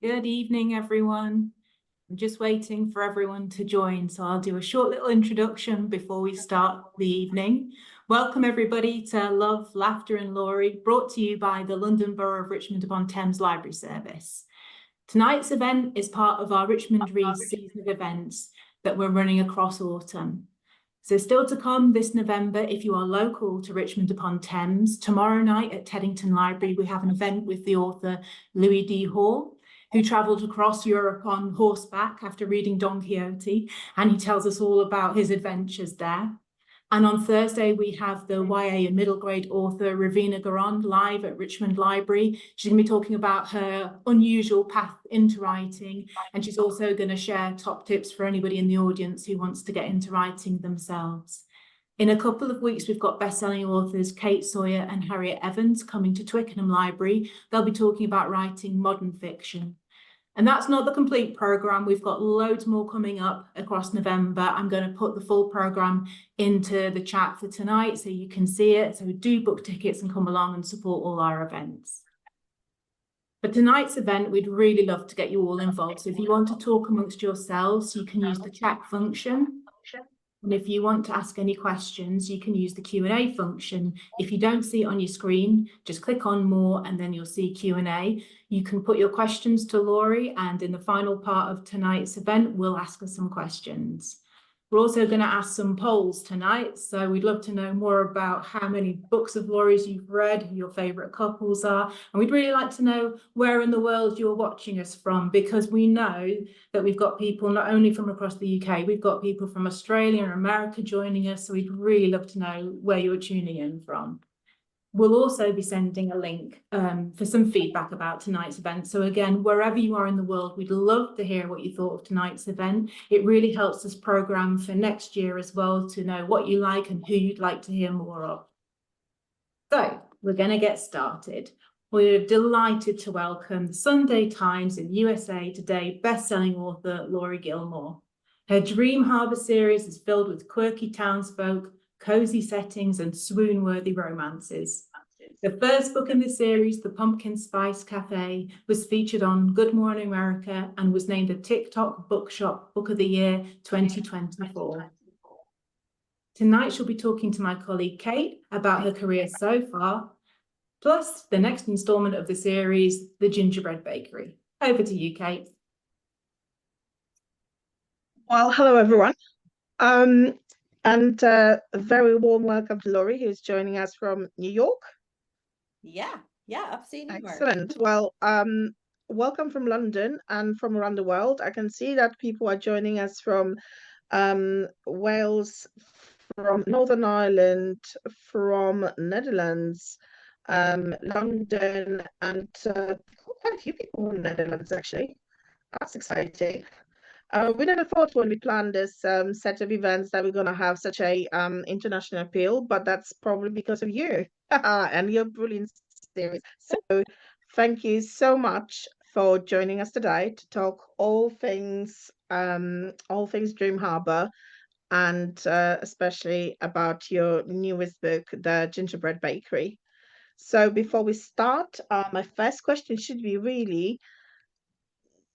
Good evening, everyone. I'm just waiting for everyone to join, so I'll do a short little introduction before we start the evening. Welcome, everybody, to Love, Laughter and Laurie, brought to you by the London Borough of Richmond upon Thames Library Service. Tonight's event is part of our Richmond Reads season of events that we're running across autumn. So still to come this November, if you are local to Richmond upon Thames, tomorrow night at Teddington Library, we have an event with the author Louis D. Hall, who travelled across Europe on horseback after reading Don Quixote, and he tells us all about his adventures there. And on Thursday, we have the YA and middle grade author Ravina Garand live at Richmond Library. She's going to be talking about her unusual path into writing, and she's also going to share top tips for anybody in the audience who wants to get into writing themselves. In a couple of weeks, we've got best-selling authors Kate Sawyer and Harriet Evans coming to Twickenham Library. They'll be talking about writing modern fiction. And that's not the complete programme. We've got loads more coming up across November. I'm going to put the full programme into the chat for tonight so you can see it. So do book tickets and come along and support all our events. For tonight's event, we'd really love to get you all involved. So if you want to talk amongst yourselves, you can use the chat function. And if you want to ask any questions, you can use the Q&A function. If you don't see it on your screen, just click on more and then you'll see Q&A. You can put your questions to Laurie, and in the final part of tonight's event, we'll ask her some questions. We're also going to ask some polls tonight, so we'd love to know more about how many books of Laurie's you've read, who your favourite couples are, and we'd really like to know where in the world you're watching us from, because we know that we've got people not only from across the UK, we've got people from Australia and America joining us, so we'd really love to know where you're tuning in from. We'll also be sending a link for some feedback about tonight's event. So again, wherever you are in the world, we'd love to hear what you thought of tonight's event. It really helps us program for next year as well to know what you like and who you'd like to hear more of. So we're going to get started. We're delighted to welcome the Sunday Times in USA Today best-selling author Laurie Gilmore. Her Dream Harbour series is filled with quirky townsfolk, cozy settings and swoon-worthy romances. The first book in the series, The Pumpkin Spice Cafe, was featured on Good Morning America and was named a TikTok Bookshop Book of the Year 2024. Tonight she'll be talking to my colleague Kate about her career so far, plus the next instalment of the series, The Gingerbread Bakery. Over to you, Kate. Well, hello everyone. And a very warm welcome to Laurie, who's joining us from New York. Yeah, upstate New York. Excellent. Well, welcome from London and from around the world. I can see that people are joining us from Wales, from Northern Ireland, from Netherlands, London, and quite a few people in the Netherlands, actually. That's exciting. We never thought when we planned this set of events that we're going to have such a international appeal, but that's probably because of you and your brilliant series. So thank you so much for joining us today to talk all things Dream Harbour, and especially about your newest book, The Gingerbread Bakery. So before we start, my first question should be really,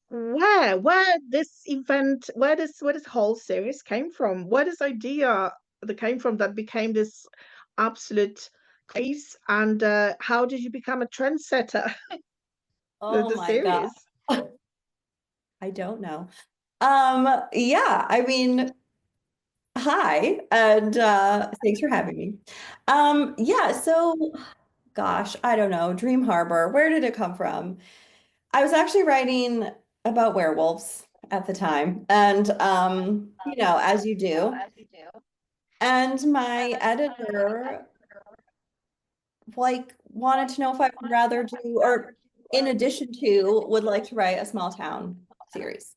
where this event, where this whole series came from, where this idea that came from that became this absolute craze, and how did you become a trendsetter? Oh the my series. God. I don't know. Yeah, I mean, hi, and thanks for having me. Yeah, so gosh, I don't know, Dream Harbor, where did it come from? I was actually writing about werewolves at the time, and as you do. And my editor wanted to know if I would rather do, or in addition to, would like to write a small town series.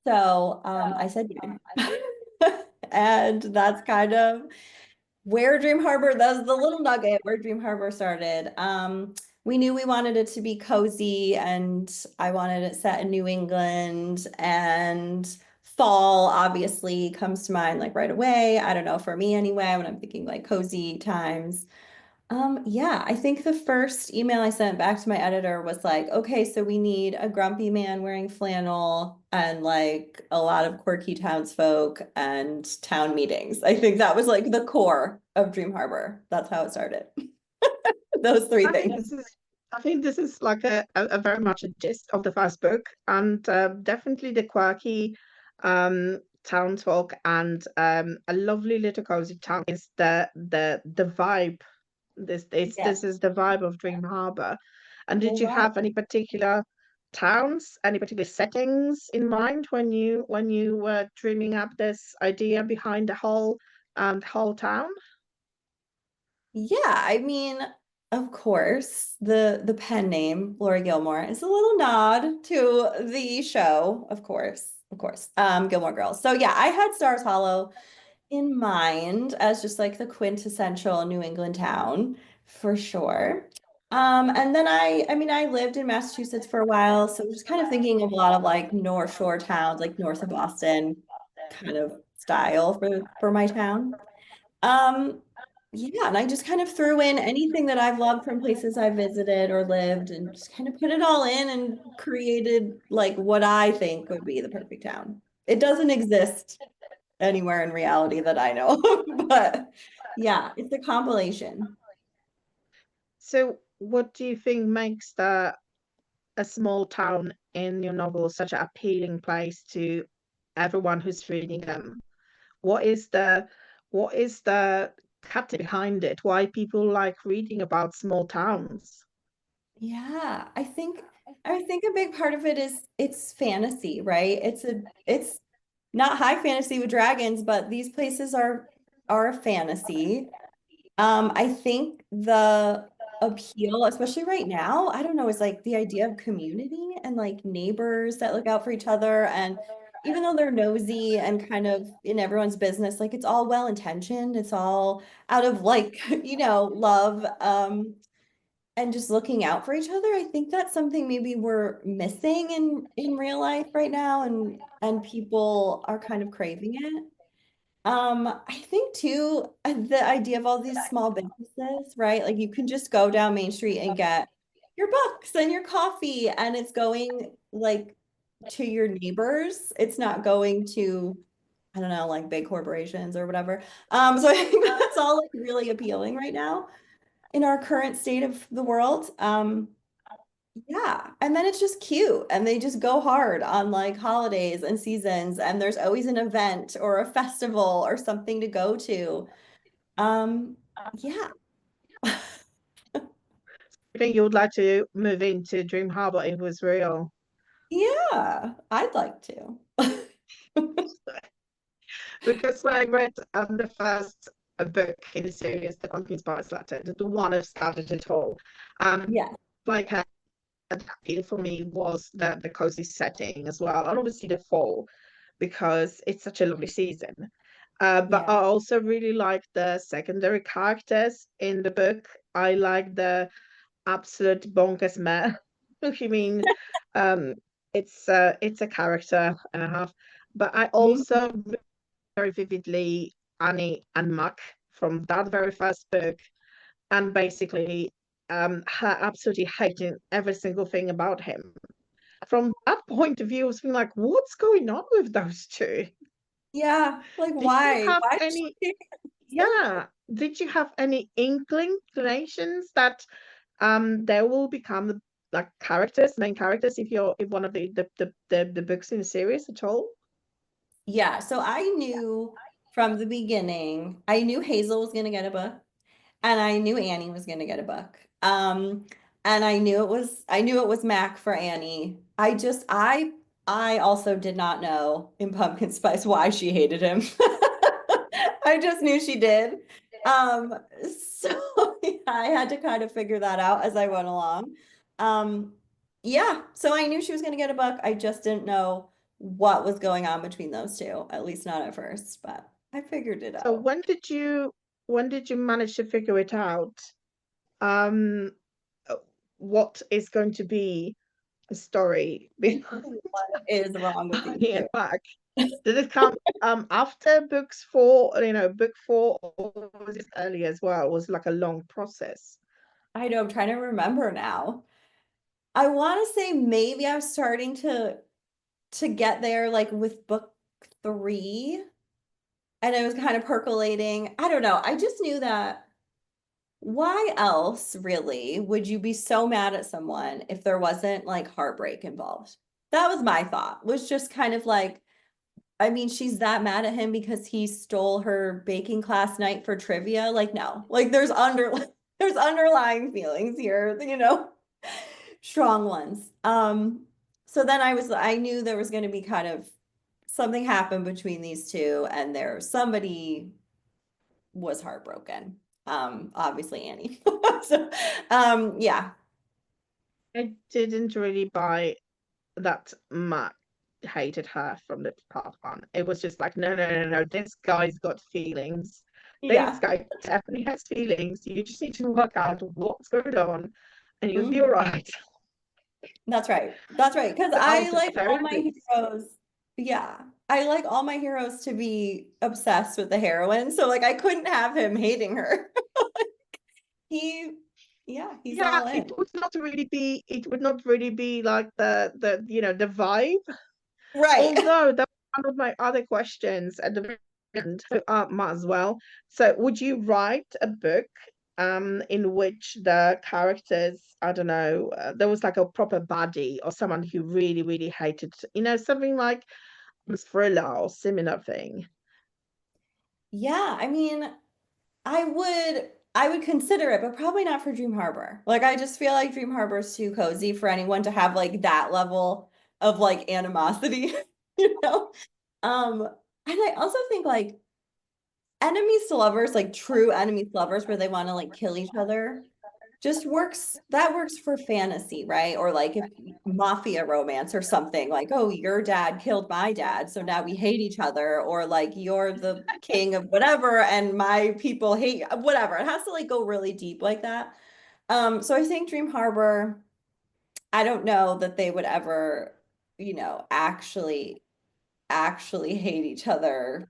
So I said yeah. And that's kind of where Dream Harbor, that's the little nugget where Dream Harbor started. We knew we wanted it to be cozy, and I wanted it set in New England, and fall obviously comes to mind like right away. I don't know, for me anyway, when I'm thinking like cozy times. Yeah, I think the first email I sent back to my editor was like, okay, so we need a grumpy man wearing flannel and like a lot of quirky townsfolk and town meetings. I think that was like the core of Dream Harbor. That's how it started. Those three I think things. this is I think this is like a very much a gist of the first book, and definitely the quirky townsfolk and a lovely little cozy town is the vibe. Yes. This is the vibe of Dream Harbor. And A did you lot. have any particular towns, any particular settings in mind when you were dreaming up this idea behind the whole town? Yeah, I mean, of course, the pen name, Laurie Gilmore, is a little nod to the show, of course. Of course. Gilmore Girls. So yeah, I had Stars Hollow in mind as just like the quintessential New England town for sure. And then I mean, I lived in Massachusetts for a while, so just kind of thinking of a lot of like North Shore towns, like north of Boston kind of style for my town. Um, yeah, and I just kind of threw in anything that I've loved from places I visited or lived and just kind of put it all in and created like what I think would be the perfect town. It doesn't exist anywhere in reality that I know of, but yeah, it's a compilation. So what do you think makes the a small town in your novel such an appealing place to everyone who's reading them? What is the cut behind it? Why people like reading about small towns? Yeah, I think a big part of it is it's fantasy, right? It's not high fantasy with dragons, but these places are a fantasy. I think the appeal, especially right now, I don't know, is like the idea of community and like neighbors that look out for each other. And even though they're nosy and kind of in everyone's business, like it's all well intentioned. It's all out of like, love, and just looking out for each other. I think that's something maybe we're missing in real life right now, and people are kind of craving it. I think too, the idea of all these small businesses, right? Like you can just go down Main Street and get your books and your coffee, and it's going like to your neighbors. It's not going to, I don't know, like big corporations or whatever. So I think that's all like really appealing right now in our current state of the world. Yeah, and then it's just cute and they just go hard on like holidays and seasons and there's always an event or a festival or something to go to. Um, yeah. I think you would like to move into Dream Harbor if it was real. Yeah, I'd like to. Because when I read the first book in the series, The Pumpkin Spice Latte, the one that started it all, um, Yeah. like appeal for me was the cozy setting as well, and obviously the fall because it's such a lovely season. But I Yeah. also really like the secondary characters in the book. I like the absolute bonkers man. I mean, um, it's a character and a half. But I Mhm. also very vividly Annie and Mac from that very first book, and basically her absolutely hating every single thing about him. From that point of view, I was feeling like, what's going on with those two? Yeah. Like Did you why? have Why does any, she so yeah, did you have any inclinations that they will become the like characters, main characters if one of the books in the series at all? yeah, so I knew from the beginning, I knew Hazel was gonna get a book. And I knew Annie was going to get a book. And I knew it was Mac for Annie. I also did not know in Pumpkin Spice why she hated him. I just knew she did. Um, so yeah, I had to kind of figure that out as I went along. Um, yeah, so I knew she was going to get a book. I just didn't know what was going on between those two, at least not at first, but I figured it So out. when did you manage to figure it out? Um, uh, what is going to be the story behind What is wrong with these Annie two? and Mac? Did it come after book four, or was was this early as well? It was like a long process. I know, I'm trying to remember now. I want to say maybe I was starting to get there like with book 3, and it was kind of percolating. I don't know. I just knew that why else really would you be so mad at someone if there wasn't like heartbreak involved? That was my thought. Was just kind of like, I mean, she's that mad at him because he stole her baking class night for trivia. Like, no, like there's underlying feelings here, strong ones. So then I knew there was going to be kind of something happened between these two, and somebody was heartbroken. Obviously Annie. So, yeah. I didn't really buy that Matt hated her from the part one. It was just like, no, no, no, no, this guy's got feelings. This Yeah. guy definitely has feelings. You just need to work out what's going on and you'll be all Mhm. right. That's right. That's right. Because So I I was like very all my pleased. heroes. Yeah. I like all my heroes to be obsessed with the heroine. So like I couldn't have him hating her. He, yeah, he's Yeah, all in. it would not really be like the vibe. Right. Although that was one of my other questions at the very end to Matt as well. So would you write a book in which the characters, I don't know, there was like a proper baddie or someone who really, really hated, something like a thriller or similar thing? Yeah, I mean, I would consider it, but probably not for Dream Harbor. Like I just feel like Dream Harbor is too cozy for anyone to have like that level of like animosity, you know? Um, and I also think like enemies to lovers, like true enemies to lovers where they want to like kill each other, just works. That works for fantasy, right? Or like if mafia romance or something like, oh, your dad killed my dad, so now we hate each other, or like you're the king of whatever and my people hate whatever. It has to like go really deep like that. So I think Dream Harbor, I don't know that they would ever, actually hate each other,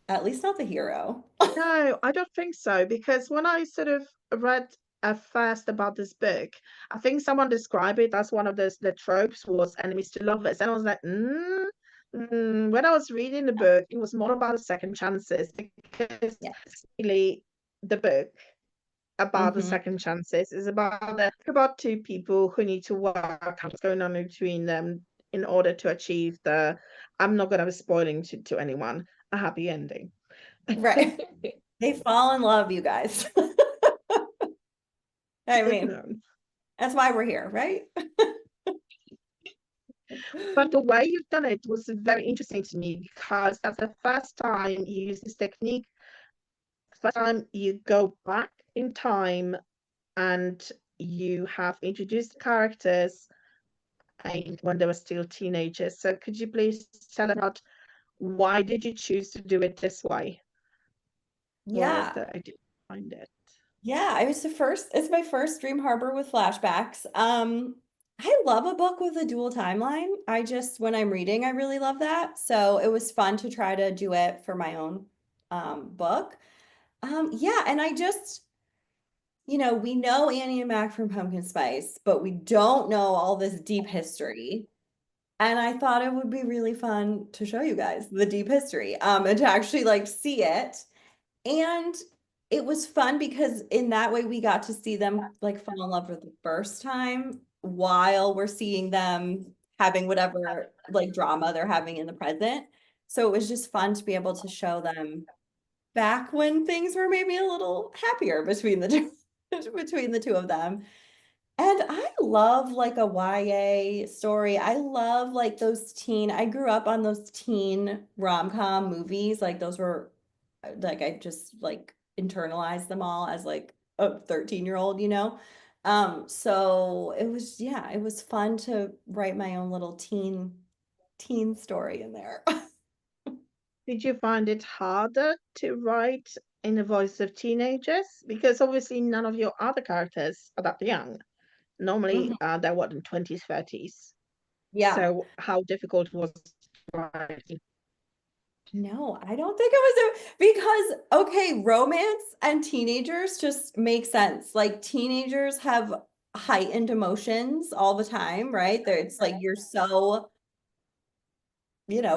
at least not the hero. No, I don't think so, because when I sort of read first about this book, I think someone described it as one of the tropes was enemies to lovers, and I was like, When I was reading the book, it was more about the second chances because Yeah. really the book about the Hmm. second chances is about two people who need to work out what's going on between them in order to achieve I'm not going to be spoiling to anyone, a happy ending. Right. They fall in love, you guys. I mean, No. that's why we're here, right? But the way you've done it was very interesting to me because that's the first time you use this technique, first time you go back in time and you have introduced characters when they were still teenagers. So could you please tell about why did you choose to do it this way? What was Yeah. the idea behind it? Yeah, it's my first Dream Harbor with flashbacks. I love a book with a dual timeline. When I'm reading, I really love that. So it was fun to try to do it for my own book. Yeah, and we know Annie and Mac from Pumpkin Spice, but we don't know all this deep history. And I thought it would be really fun to show you guys the deep history, and to actually like see it. And it was fun because in that way we got to see them like fall in love for the first time while we're seeing them having whatever like drama they're having in the present. So it was just fun to be able to show them back when things were maybe a little happier between the two between the two of them. And I love like a YA story. I love like I grew up on those teen rom-com movies. Like those were like I just like internalized them all as like a 13-year-old, you know? So it was fun to write my own little teen story in there. Did you find it harder to write in the voice of teenagers? Because obviously none of your other characters are that young. Normally, Mhm. they're what, in 20s, 30s. Yeah. So how difficult was writing? No, I don't think it was because okay, romance and teenagers just make sense. Like teenagers have heightened emotions all the time, right? It's like you're so,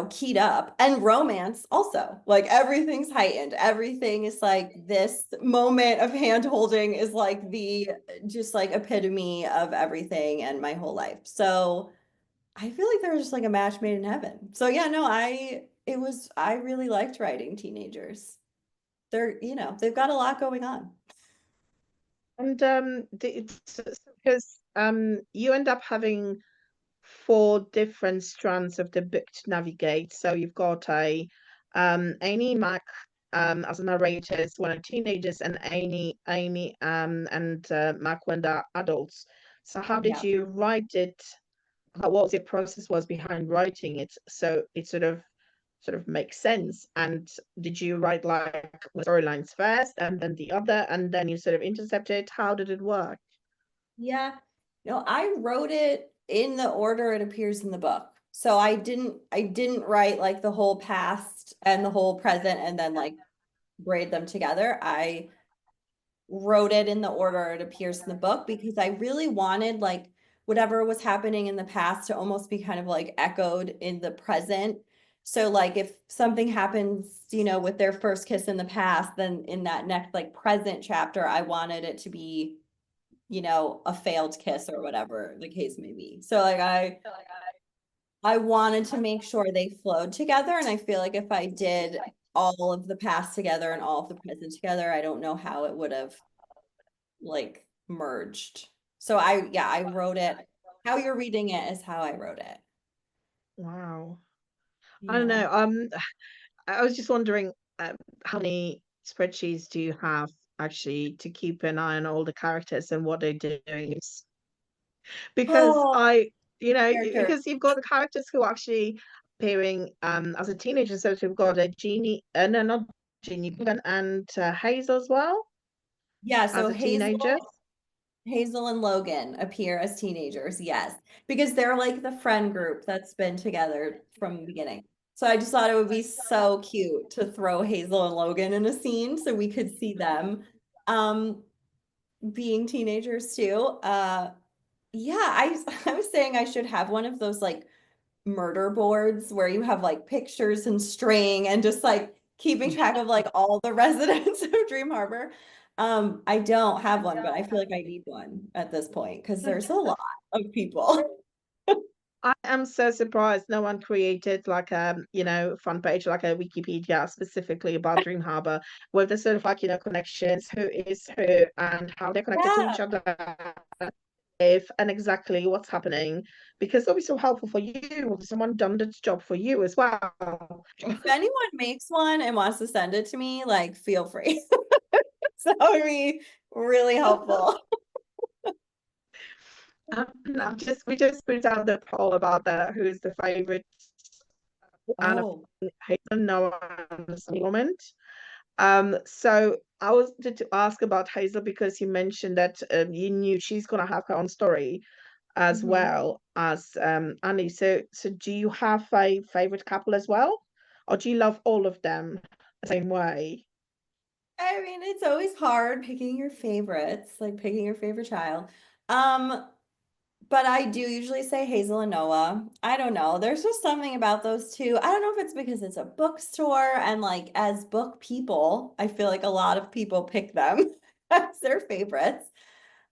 keyed up. And romance also. Like everything's heightened. Everything is like this moment of hand holding is like the just like epitome of everything and my whole life. So I feel like there was just like a match made in heaven. So yeah, no, I really liked writing teenagers. They've got a lot going on. And because you end up having four different strands of the book to navigate. So you've got a Amy Mac as a narrators when they're teenagers, and Amy and Mac when they're adults. So how did Yeah. you write it? What was your process was behind writing it so it sort of makes sense? And did you write like storylines first and then the other, and then you sort of intercept it? How did it work? Yeah. No, I wrote it in the order it appears in the book. So I didn't write like the whole past and the whole present and then like braid them together. I wrote it in the order it appears in the book because I really wanted like whatever was happening in the past to almost be kind of like echoed in the present. So like if something happens, with their first kiss in the past, then in that next like present chapter, I wanted it to be, a failed kiss or whatever the case may be. So like I wanted to make sure they flowed together. And I feel like if I did all of the past together and all of the present together, I don't know how it would have like merged. So I wrote it. How you're reading it is how I wrote it. Wow. I don't Yeah. know. I was just wondering, how many spreadsheets do you have actually to keep an eye on all the characters and what they're doing? Because Oh, character. because you've got the characters who are actually appearing as a teenager. So we've got a Jeannie, no, not Jeannie, Gwen and Hazel as well Yeah, as so a teenager. Hazel and Logan appear as teenagers, yes, because they're like the friend group that's been together from the beginning. So I just thought it would be so cute to throw Hazel and Logan in a scene so we could see them um being teenagers too. Yeah, I was saying I should have one of those like murder boards where you have like pictures and string and just like keeping track of like all the residents of Dream Harbor. I don't have one, but I feel like I need one at this point because there's a lot of people. I am so surprised no one created like a front page like a Wikipedia specifically about Dream Harbor with the sort of like connections, who is who and how they're connected to Yeah. each other, if and exactly what's happening, because it'll be so helpful for you. Someone done this job for you as well. If anyone makes one and wants to send it to me, like feel free. So that would be really helpful. We just put out the poll about who's the favorite Anna Oh. Hazel Noah at this moment. So I wanted to ask about Hazel because you mentioned that you knew she's gonna have her own story as Mhm. well as Annie. So do you have a favorite couple as well, or do you love all of them the same way? I mean, it's always hard picking your favorites, like picking your favorite child. Um, but I do usually say Hazel and Noah. I don't know. There's just something about those two. I don't know if it's because it's a bookstore and like as book people, I feel like a lot of people pick them as their favorites.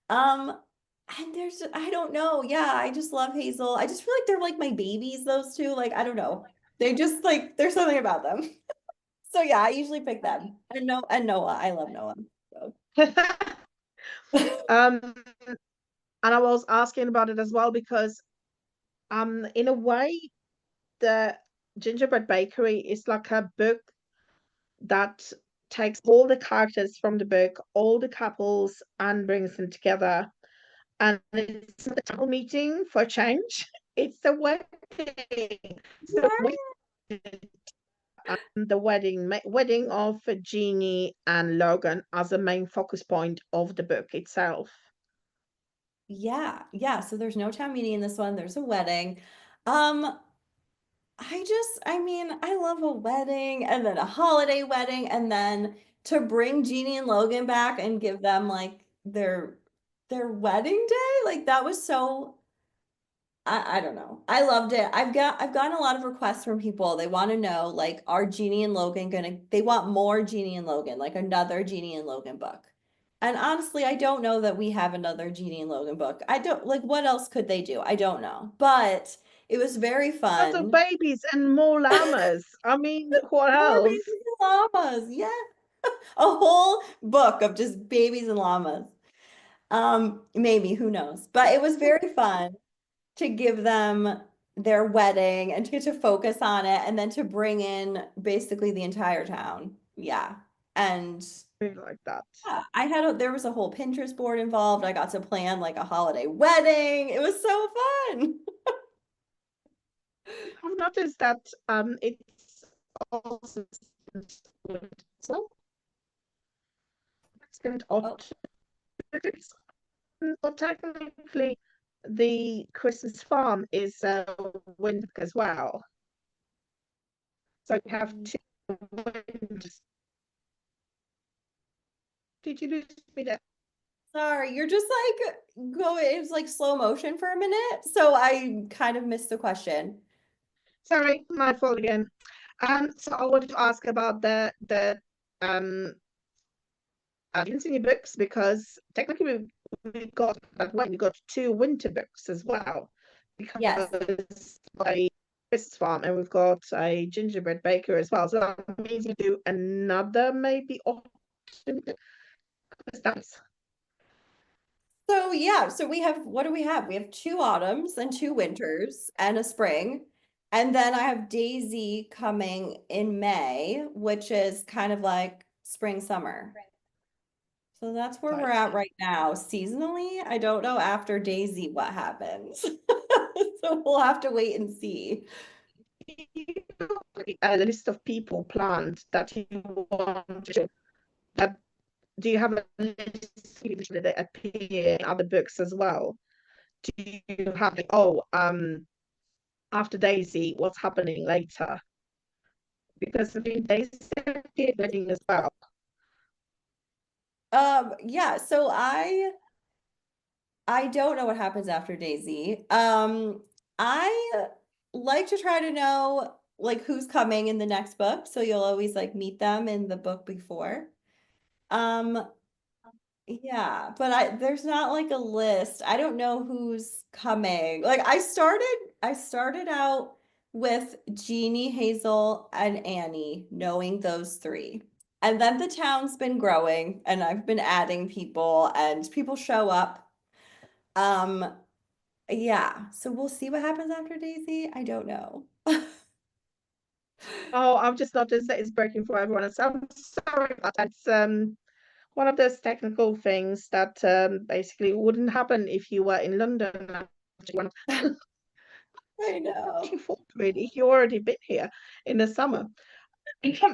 Um, and I don't know. Yeah, I just love Hazel. I just feel like they're like my babies, those two. Like, I don't know. They just like there's something about them. So yeah, I usually pick them. And Noah. I love Noah. So. Um, and I was asking about it as well because in a way, the Gingerbread Bakery is like a book that takes all the characters from the book, all the couples, and brings them together. And it's not a town meeting for a change. It's a wedding. So we did the wedding of Jeannie and Logan as a main focus point of the book itself. Yeah, yeah. So there's no town meeting in this one. There's a wedding. Um, I mean, I love a wedding and then a holiday wedding, and then to bring Jeannie and Logan back and give them like their wedding day, like that was so I don't know. I loved it. I've gotten a lot of requests from people. They want to know like are Jeannie and Logan gonna they want more Jeannie and Logan, like another Jeannie and Logan book. And honestly, I don't know that we have another Jeannie and Logan book. I don't like what else could they do? I don't know. But it was very Lots of fun. babies and more llamas. I mean, what More else? babies and llamas. Yeah. A whole book of just babies and llamas. Maybe, who knows? But it was very fun to give them their wedding and to get to focus on it and then to bring in basically the entire town. Yeah. And Really like that. yeah, there was a whole Pinterest board involved. I got to plan like a holiday wedding. It was so fun. I've noticed that it's also so spent Oh, but technically the Christmas farm is winter as well. So you have two winters. Did you lose me there? sorry, you're just like it was like slow motion for a minute. So I kind of missed the question. Sorry, my fault again. So I wanted to ask about the um continue books because technically we got that way we got two winter books as well Yes. because a Christmas farm and we've got a gingerbread baker as well. So that means you do another maybe autumn book. That's nice. So yeah, so we have what do we have? We have two autumns and two winters and a spring. And then I have Daisy coming in May, which is kind of like spring summer. So that's where we're at Exciting. right now. Seasonally, I don't know after Daisy what happens. So we'll have to wait and see. A list of people planned that you want to that do you have a list of people that appear in other books as well? Do you have like, oh, after Daisy, what's happening later? Because I mean, Daisy appeared wedding as well. Yeah, so I don't know what happens after Daisy. I like to try to know like who's coming in the next book, so you'll always like meet them in the book before. Um, yeah, but there's not like a list. I don't know who's coming. Like I started out with Jeannie, Hazel, and Annie, knowing those three. And then the town's been growing and I've been adding people and people show up. Um, yeah, so we'll see what happens after Daisy. I don't know. Oh, I've just noticed that it's breaking for everyone else. I'm sorry about that. It's one of those technical things that basically wouldn't happen if you were in London. I know. Your fault, really. You already been here in the summer.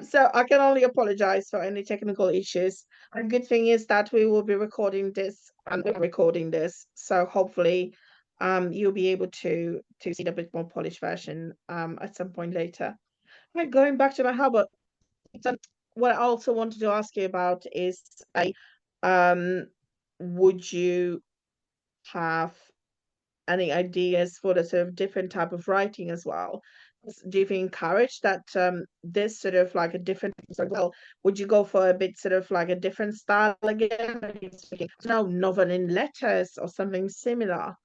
So I can only apologize for any technical issues. The good thing is that we will be recording this and we're recording this. So hopefully you'll be able to see the bit more polished version at some point later. Right, going back to my Hubbard, so what I also wanted to ask you about is um would you have any ideas for the sort of different type of writing as well? Do you feel encouraged that this sort of like a different as well? Would you go for a bit sort of like a different style again? Maybe speaking, no, novel in letters or something similar.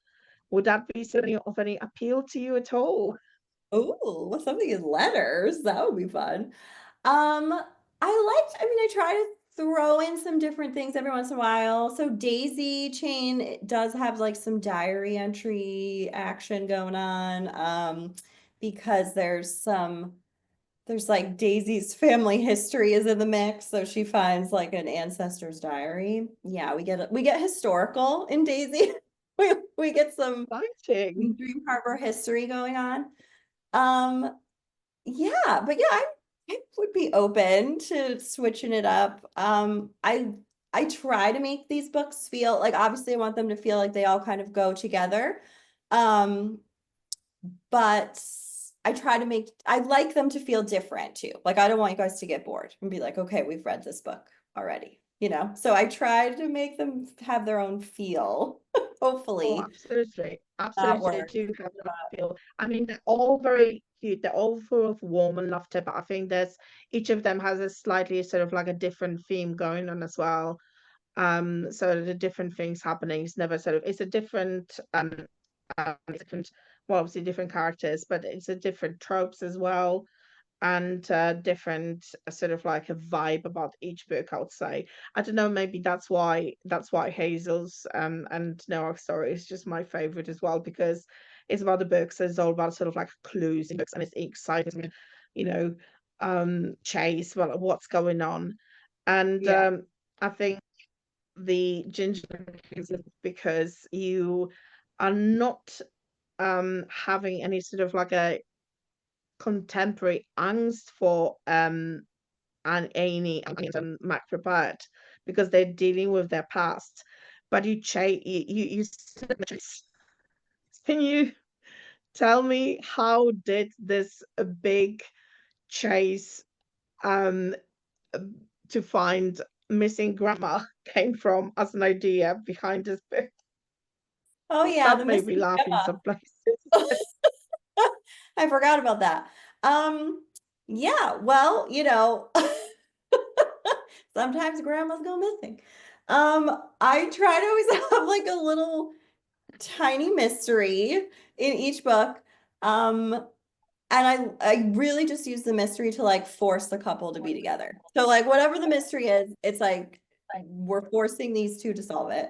Would that be something of any appeal to you at all? Oh, something in letters. That would be fun. I mean, I try to throw in some different things every once in a while. So Daisy Chain does have like some diary entry action going on. Because there's like Daisy's family history is in the mix. So she finds like an ancestor's diary. Yeah, we get historical in Daisy. We get some Exciting. Dream Harbor history going on. Um, yeah, but yeah, I would be open to switching it up. I try to make these books feel like obviously I want them to feel like they all kind of go together. Um, but I like them to feel different too. Like I don't want you guys to get bored and be like, okay, we've read this book already, you know? So I try to make them have their own feel. Oh, Hopefully absolutely. that Absolutely, they works. do have that feel. I mean, they're all very cute. They're all full of warm and laughter, but I think there's each of them has a slightly sort of like a different theme going on as well. So the different things happening. It's never sort of it's a different different well, obviously different characters, but it's a different tropes as well, and different sort of like a vibe about each book, I would say. I don't know, maybe that's why Hazel's and Noah's story is just my favorite as well, because it's about the books, it's all about sort of like clues in books, and it's exciting, you know, chase well what's going on. And Yeah. I think the gingerbread is because you are not having any sort of like a contemporary angst for and Amy and Mac prepared, because they're dealing with their past. But can you tell me, how did this big chase um to find missing grandma came from as an idea behind this book? Oh yeah, the That made me missing laugh in some places. I forgot about that. Yeah, well, sometimes grandmas go missing. I try to always have like a little tiny mystery in each book. And I really just use the mystery to like force the couple to be together. So like whatever the mystery is, it's like we're forcing these two to solve it.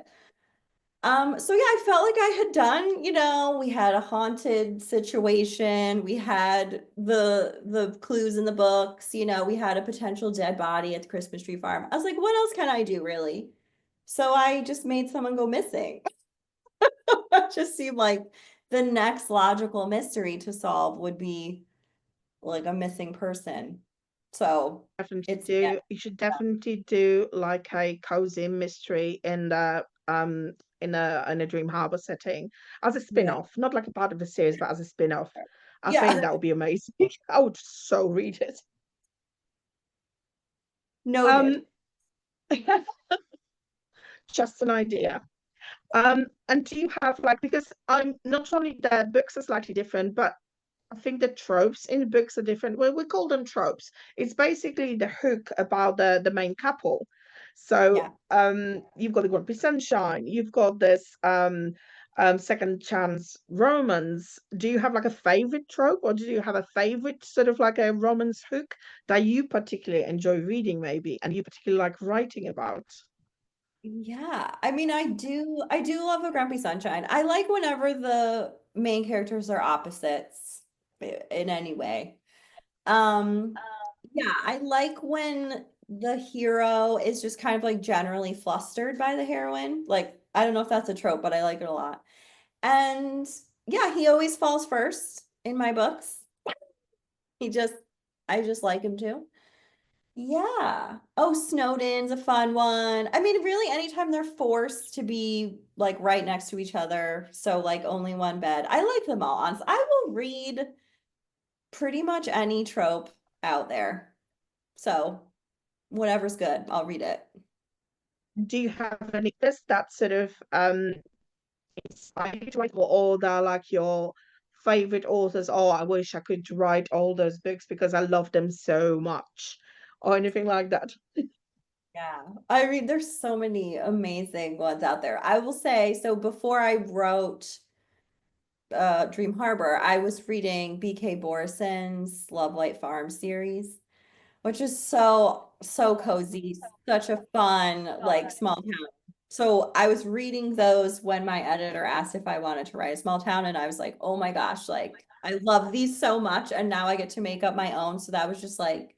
So yeah, I felt like I had done, we had a haunted situation, we had the clues in the books, we had a potential dead body at the Christmas tree farm. I was like, what else can I do really? So I just made someone go missing. It just seemed like the next logical mystery to solve would be like a missing person. So Definitely it's yeah, do. You should definitely do like a cozy mystery in a Dream Harbor setting as a yeah, spin-off, not like a part of the series, but as a spin-off. I think yeah, that would be amazing. I would so read it. noted. Um, just an idea. And do you have like, because I'm not only the books are slightly different, but I think the tropes in the books are different. Well, we call them tropes. It's basically the hook about the main couple. Yeah. So you've got the Grumpy Sunshine, you've got this second chance romance. Do you have like a favorite trope, or do you have a favorite sort of like a romance hook that you particularly enjoy reading, maybe, and you particularly like writing about? Yeah, I mean, I do love a grumpy sunshine. I like whenever the main characters are opposites in any way. Um, yeah, I like when the hero is just kind of like generally flustered by the heroine. Like, I don't know if that's a trope, but I like it a lot. And yeah, he always falls first in my books. He just, I just like him too. Yeah. Oh, Snowden's a fun one. I mean, really, anytime they're forced to be like right next to each other, so like only one bed. I like them all. Honestly, I will read pretty much any trope out there. So whatever's good, I'll read it. Do you have any lists that sort of inspire you to write, or that are like your favorite authors? Oh, I wish I could write all those books because I love them so much, or anything like that. Yeah. I mean, there's so many amazing ones out there. I will say, so before I wrote Dream Harbor, I was reading BK Borison's Love Light Farm series, which is so cozy, such a fun like small town. So I was reading those when my editor asked if I wanted to write a small town, and I was like, oh my gosh, like I love these so much, and now I get to make up my own. So that was just like,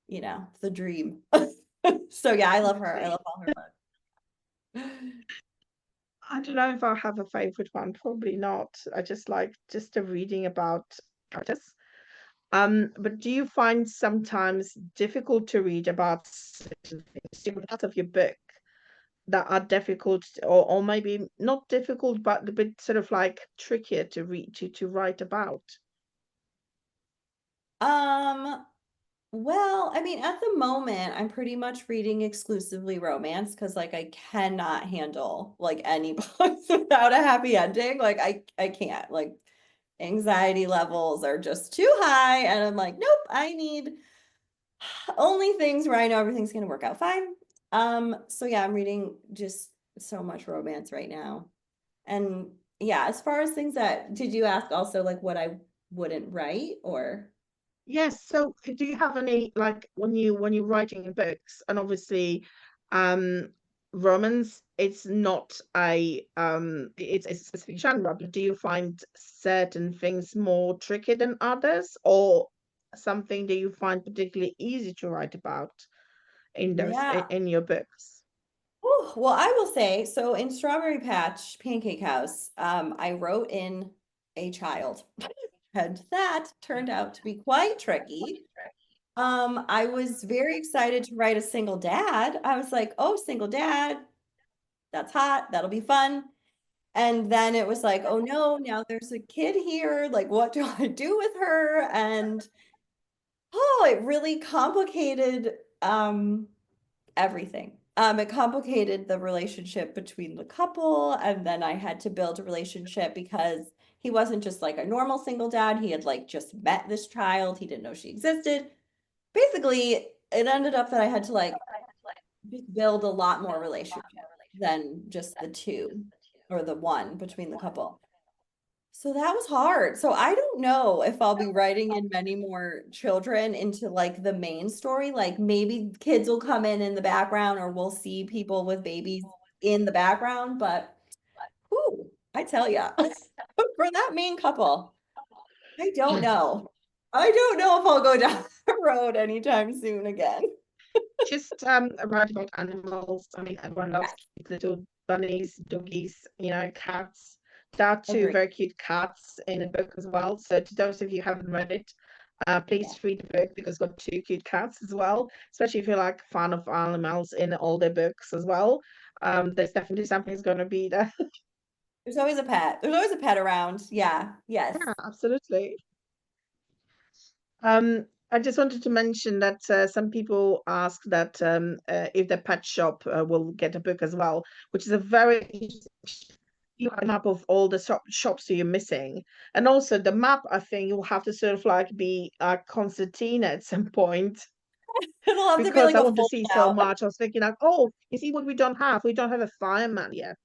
the dream. So yeah, I love her. I love all her books. I don't know if I have a favorite one. Probably not. I just like just the reading about characters. But do you find sometimes difficult to read about certain things, different parts of your book that are difficult, or maybe not difficult, but a bit sort of like trickier to read to write about? Um, well, I mean, at the moment, I'm pretty much reading exclusively romance because like I cannot handle like any books without a happy ending. Like I can't. Like anxiety levels are just too high, and I'm like, nope, I need only things where I know everything's gonna work out fine. So yeah, I'm reading just so much romance right now. And yeah, as far as things that did you ask also like what I wouldn't write or Yes. So do you have any like when you're writing in books, and obviously um romance, it's not it's a specific genre, but do you find certain things more tricky than others, or something that you find particularly easy to write about in yeah. in your books? Oh, well, I will say, so in Strawberry Patch Pancake House, I wrote in a child, and that turned out to be quite tricky. I was very excited to write a single dad. I was like, oh, single dad, that's hot, that'll be fun. And then it was like, oh no, now there's a kid here. Like, what do I do with her? And oh, it really complicated everything. It complicated the relationship between the couple, and then I had to build a relationship because he wasn't just like a normal single dad. He had like just met this child. He didn't know she existed. Basically, it ended up that I had to like just build a lot more relationship than just the two or the one between the couple. So that was hard. So I don't know if I'll be writing in many more children into like the main story. Like maybe kids will come in the background or we'll see people with babies in the background. But whew, I tell you, for that main couple, I don't know. I don't know if I'll go down the road anytime soon again. Just write about animals. I mean, everyone loves Yes, cute little bunnies, doggies, you know, cats. There are two agree. very cute cats in the book as well. So to those of you who haven't read it, Yeah. please read the book because it's got two cute cats as well. Especially if you're like a fan of animals in all their books as well. There's definitely something's going to be there. There's always a pet. There's always a pet around. Yeah. Yes. Yeah, absolutely. I just wanted to mention that some people ask that if the pet shop will get a book as well, which is a very easy map of all the shops that you're missing. And also the map, I think you'll have to sort of like be a concertina at some point It'll have to be because like I a want to fold see so out. much. I was thinking like, oh, you see what we don't have? We don't have a fireman yet.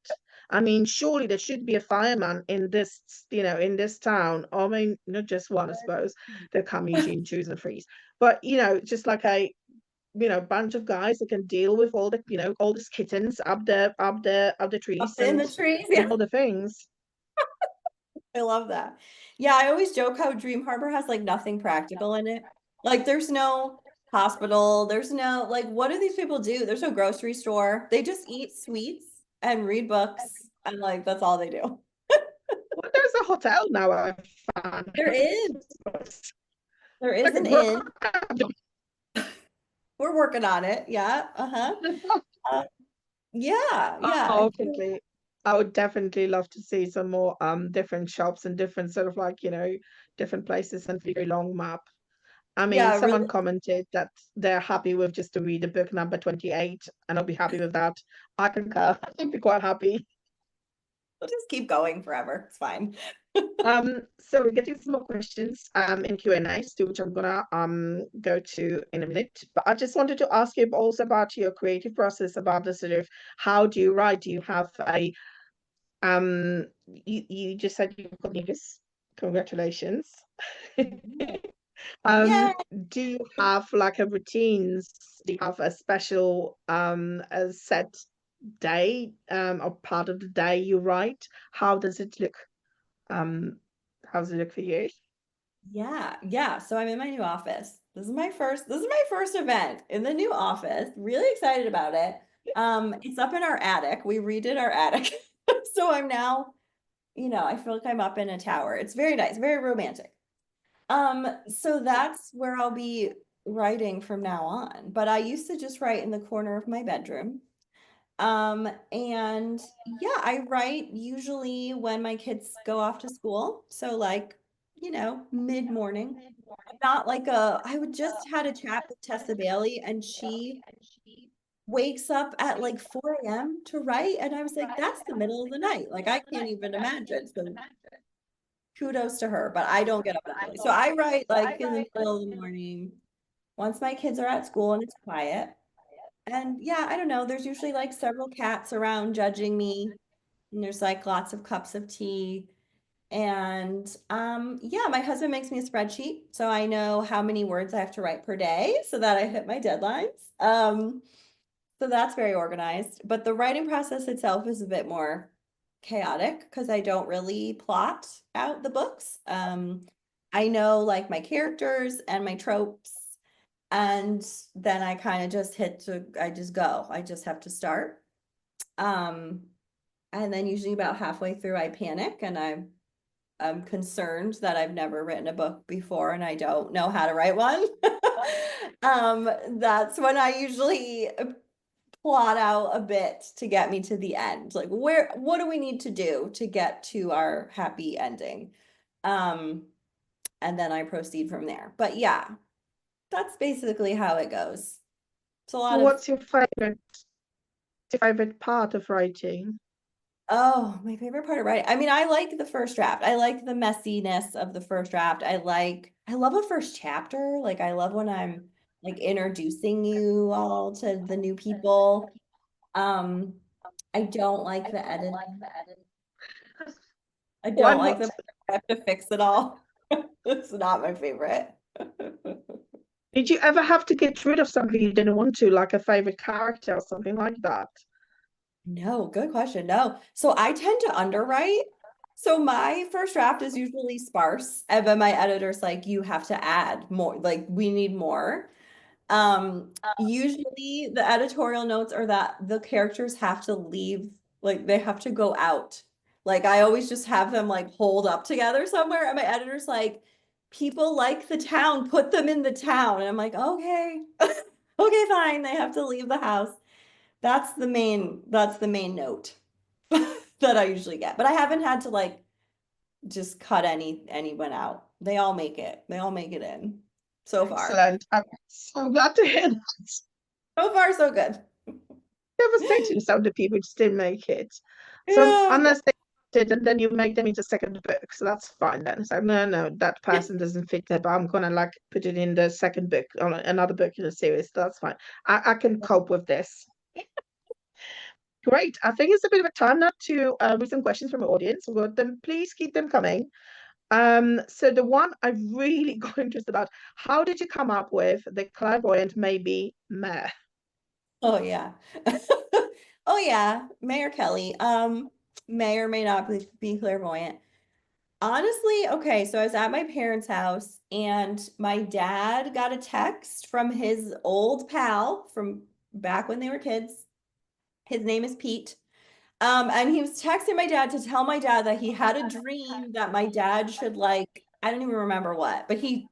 I mean, surely there should be a fireman in this, you know, in this town. I mean, not just one, I suppose. They come usually in twos and threes. But, you know, just like a, you know, bunch of guys that can deal with all the, you know, all these kittens up the Up trees in the trees. and Yeah. all the things. I love that. Yeah, I always joke how Dream Harbor has like nothing practical in it. Like there's no hospital, there's no like what do these people do? There's no grocery store. They just eat sweets and read books and like that's all they do. Well, there's a hotel now I found. There is. There is Like a an inn. grand. We're working on it. Yeah. Uh-huh. Uh, yeah, yeah. Oh, definitely. I would definitely love to see some more different shops and different sort of like, you know, different places and very long map. I mean, Yeah, someone really. commented that they're happy with just to read the book number 28, and I'll be happy with that. I concur. I'd be quite happy. We'll just keep going forever. It's fine. So we're getting some more questions in Q&A, to which I'm gonna go to in a minute. But I just wanted to ask you also about your creative process, about the sort of how do you write? Do you have a you just said you've got this. Congratulations. Yeah. Do you have like a routines? Do you have a special a set day or part of the day you write? How does it look? Um, how does it look for you? Yeah, yeah. So I'm in my new office. This is my first event in the new office. Really excited about it. It's up in our attic. We redid our attic. So I'm now, I feel like I'm up in a tower. It's very nice, very romantic. So that's where I'll be writing from now on. But I used to just write in the corner of my bedroom. And yeah, I write usually when my kids go off to school. So like, mid-morning. I'm not I would just had a chat with Tessa Bailey, and she wakes up at like 4 a.m. to write. And I was like, that's the middle of the night. Like, I can't even imagine. So kudos to her, but I don't get up that early. So I write like in the middle of the morning once my kids are at school and it's quiet. And yeah, I don't know. There's usually like several cats around judging me, and there's like lots of cups of tea. And yeah, my husband makes me a spreadsheet so I know how many words I have to write per day so that I hit my deadlines. So that's very organized. But the writing process itself is a bit more chaotic because I don't really plot out the books. I know like my characters and my tropes, and then I kind of just I just go. I just have to start. Um, and then usually about halfway through I panic, and I'm concerned that I've never written a book before and I don't know how to write one. That's when I usually plot out a bit to get me to the end. Like, what do we need to do to get to our happy ending? And then I proceed from there. But yeah, that's basically how it goes. It's a lot So of, what's your favorite part of writing? oh, my favorite part of writing. I mean, I like the first draft. I like the messiness of the first draft. I love a first chapter. Like, I love when I'm like introducing you all to the new people. Um, I don't like the editing. I Why don't like not? the I have to fix it all. It's not my favorite. Did you ever have to get rid of something you didn't want to, like a favorite character or something like that? No, good question. No. So I tend to underwrite. So my first draft is usually sparse, and then my editor's like, you have to add more, like we need more. Usually the editorial notes are that the characters have to leave, like they have to go out. Like I always just have them like hold up together somewhere, and my editor's like, people like the town, put them in the town. And I'm like, okay, okay, fine. They have to leave the house. That's the main note that I usually get. But I haven't had to like just cut anyone out. They all make it. They all make it in so far. Excellent. I'm so glad to hear that. So far, so good. Devastating some of the people just didn't make it. So Yeah. unless they did, and then you make them into second book, so that's fine then. So no, that person doesn't fit there, but I'm gonna like put it in the second book on another book in the series. So that's fine. I can cope with this. Great. I think it's a bit of a time now to read some questions from the audience. Well, then please keep them coming. So the one I really got interested about, how did you come up with the clairvoyant maybe meh? Oh yeah. Oh yeah. Mayor Kelly. May or may not be clairvoyant. Honestly, okay, so I was at my parents' house and my dad got a text from his old pal from back when they were kids. His name is Pete. And he was texting my dad to tell my dad that he had a dream that my dad should like, I don't even remember what, but he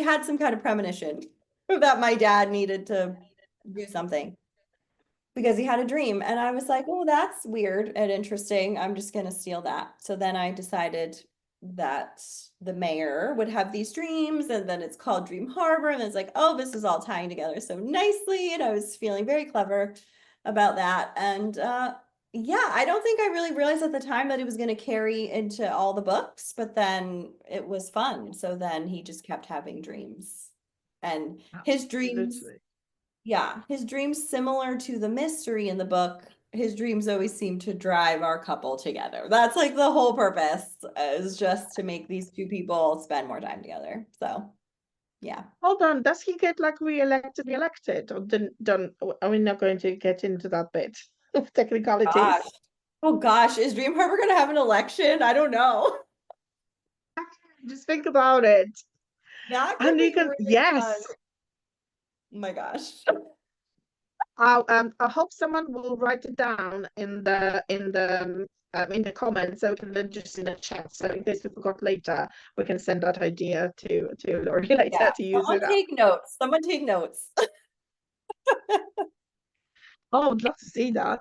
had some kind of premonition that my dad needed to do something because he had a dream. And I was like, oh, that's weird and interesting. I'm just going to steal that. So then I decided that the mayor would have these dreams, and then it's called Dream Harbor. And it's like, oh, this is all tying together so nicely. And I was feeling very clever about that. And yeah, I don't think I really realized at the time that it was going to carry into all the books, but then it was fun. So then he just kept having dreams. And his dreams, Absolutely. yeah, his dreams similar to the mystery in the book. His dreams always seem to drive our couple together. That's like the whole purpose is just to make these two people spend more time together. So, yeah. Hold on, does he get like re-elected, or didn't don't are we not going to get into that bit of technicalities? Gosh. Oh gosh, is Dream Harbor going to have an election? I don't know. Just think about it. That could And you be can, really yes. fun. Oh my gosh. I hope someone will write it down in the comments, so we can then just in the chat. So in case we forgot later, we can send that idea to Laurie later Yeah. to use it Someone up. take notes. Someone take notes. Oh, I'd love to see that.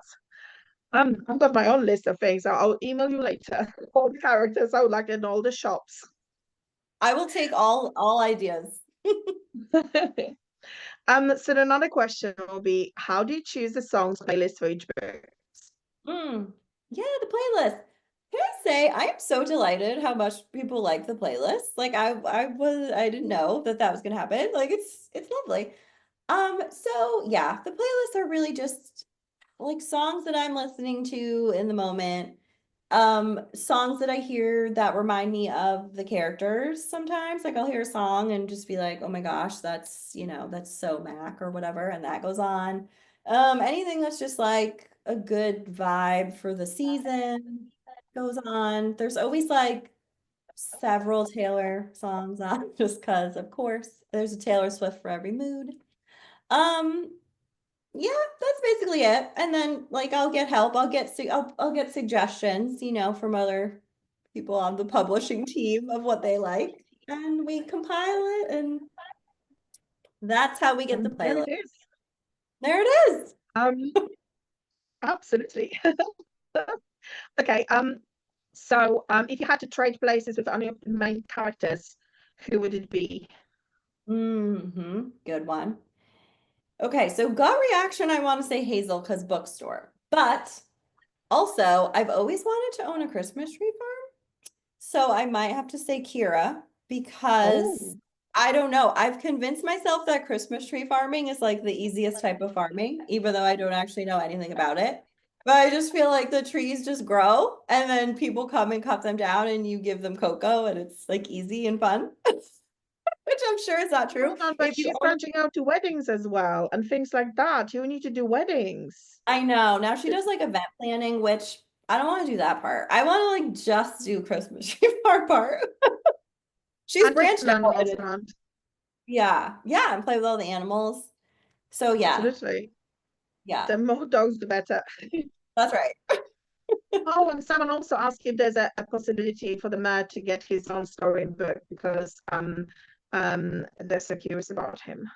I've got my own list of things. I'll email you later. All the characters I would like in all the shops. I will take all ideas. So another question will be, how do you choose the songs playlist for each book? Yeah, the playlist. Can I say I am so delighted how much people like the playlist. Like I didn't know that that was gonna happen. Like it's lovely. So yeah, the playlists are really just like songs that I'm listening to in the moment. Songs that I hear that remind me of the characters sometimes. Like I'll hear a song and just be like, oh my gosh, that's, that's so Mac or whatever, and that goes on. Anything that's just like a good vibe for the season goes on. There's always like several Taylor songs on just because, of course, there's a Taylor Swift for every mood. Um, yeah, that's basically it. And then like I'll get help. I'll get suggestions, from other people on the publishing team of what they like, and we compile it, and that's how we get the And there playlist. it is. There it is. Absolutely. Okay. So if you had to trade places with any of the main characters, who would it be? Good one. Okay, so gut reaction, I want to say Hazel because bookstore. But also, I've always wanted to own a Christmas tree farm. So I might have to say Kira because Oh, I don't know. I've convinced myself that Christmas tree farming is like the easiest type of farming, even though I don't actually know anything about it. But I just feel like the trees just grow and then people come and cut them down and you give them cocoa and it's like easy and fun, which I'm sure is not true. hold on, but If you she's own a branching out to weddings as well and things like that. You need to do weddings. I know. Now she does like event planning, which I don't want to do that part. I want to like just do Christmas tree farm part. She's And keep branched some out and animals it's around. yeah, yeah, and play with all the animals. So yeah, Absolutely. yeah, The more dogs, the better. that's right. Oh, and someone also asked if there's a possibility for the mayor to get his own story book because they're so curious about him.